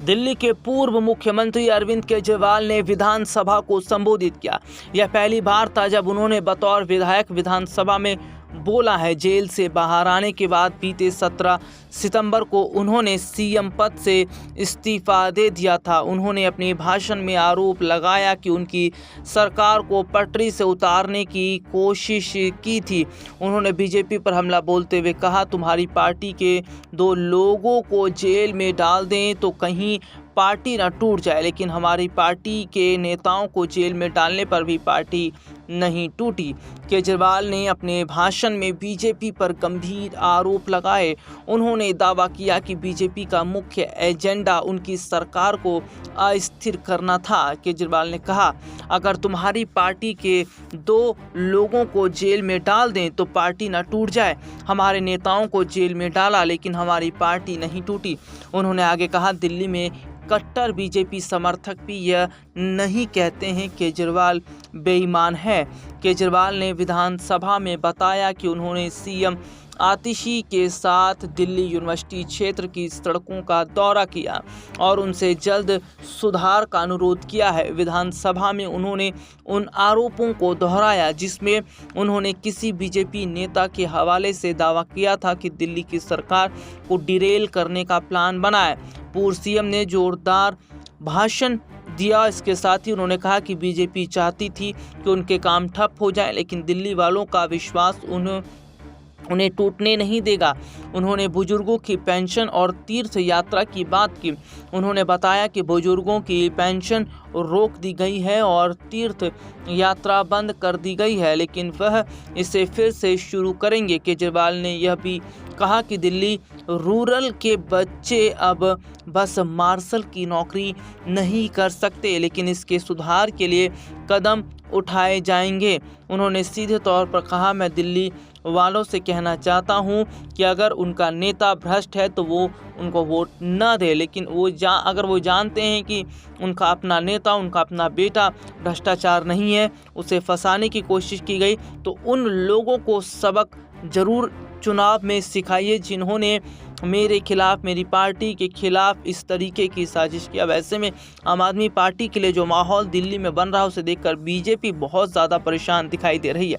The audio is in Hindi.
दिल्ली के पूर्व मुख्यमंत्री अरविंद केजरीवाल ने विधानसभा को संबोधित किया। यह पहली बार था जब उन्होंने बतौर विधायक विधानसभा में बोला है। जेल से बाहर आने के बाद बीते 17 सितंबर को उन्होंने सीएम पद से इस्तीफा दे दिया था। उन्होंने अपने भाषण में आरोप लगाया कि उनकी सरकार को पटरी से उतारने की कोशिश की थी। उन्होंने बीजेपी पर हमला बोलते हुए कहा, तुम्हारी पार्टी के 2 लोगों को जेल में डाल दें तो कहीं पार्टी न टूट जाए, लेकिन हमारी पार्टी के नेताओं को जेल में डालने पर भी पार्टी नहीं टूटी। केजरीवाल ने अपने भाषण में बीजेपी पर गंभीर आरोप लगाए। उन्होंने दावा किया कि बीजेपी का मुख्य एजेंडा उनकी सरकार को अस्थिर करना था। केजरीवाल ने कहा, अगर तुम्हारी पार्टी के 2 लोगों को जेल में डाल दें तो पार्टी न टूट जाए। हमारे नेताओं को जेल में डाला लेकिन हमारी पार्टी नहीं टूटी। उन्होंने आगे कहा, दिल्ली में कट्टर बीजेपी समर्थक भी यह नहीं कहते हैं केजरीवाल बेईमान है। केजरीवाल ने विधानसभा में बताया कि उन्होंने सीएम आतिशी के साथ दिल्ली यूनिवर्सिटी क्षेत्र की सड़कों का दौरा किया और उनसे जल्द सुधार का अनुरोध किया है। विधानसभा में उन्होंने उन आरोपों को दोहराया जिसमें उन्होंने किसी बीजेपी नेता के हवाले से दावा किया था कि दिल्ली की सरकार को डिरेल करने का प्लान बना है। पूर्व सीएम ने जोरदार भाषण दिया। इसके साथ ही उन्होंने कहा कि बीजेपी चाहती थी कि उनके काम ठप हो जाए, लेकिन दिल्ली वालों का विश्वास उन्हें टूटने नहीं देगा। उन्होंने बुजुर्गों की पेंशन और तीर्थ यात्रा की बात की। उन्होंने बताया कि बुजुर्गों की पेंशन रोक दी गई है और तीर्थ यात्रा बंद कर दी गई है, लेकिन वह इसे फिर से शुरू करेंगे। केजरीवाल ने यह भी कहा कि दिल्ली रूरल के बच्चे अब बस मार्शल की नौकरी नहीं कर सकते, लेकिन इसके सुधार के लिए कदम उठाए जाएंगे। उन्होंने सीधे तौर पर कहा, मैं दिल्ली वालों से कहना चाहता हूं कि अगर उनका नेता भ्रष्ट है तो वो उनको वोट न दे, लेकिन अगर वो जानते हैं कि उनका अपना नेता, उनका अपना बेटा भ्रष्टाचार नहीं है, उसे फंसाने की कोशिश की गई, तो उन लोगों को सबक जरूर चुनाव में सिखाइए जिन्होंने मेरे खिलाफ, मेरी पार्टी के खिलाफ इस तरीके की साजिश किया। वैसे में आम आदमी पार्टी के लिए जो माहौल दिल्ली में बन रहा है उसे देखकर बीजेपी बहुत ज़्यादा परेशान दिखाई दे रही है।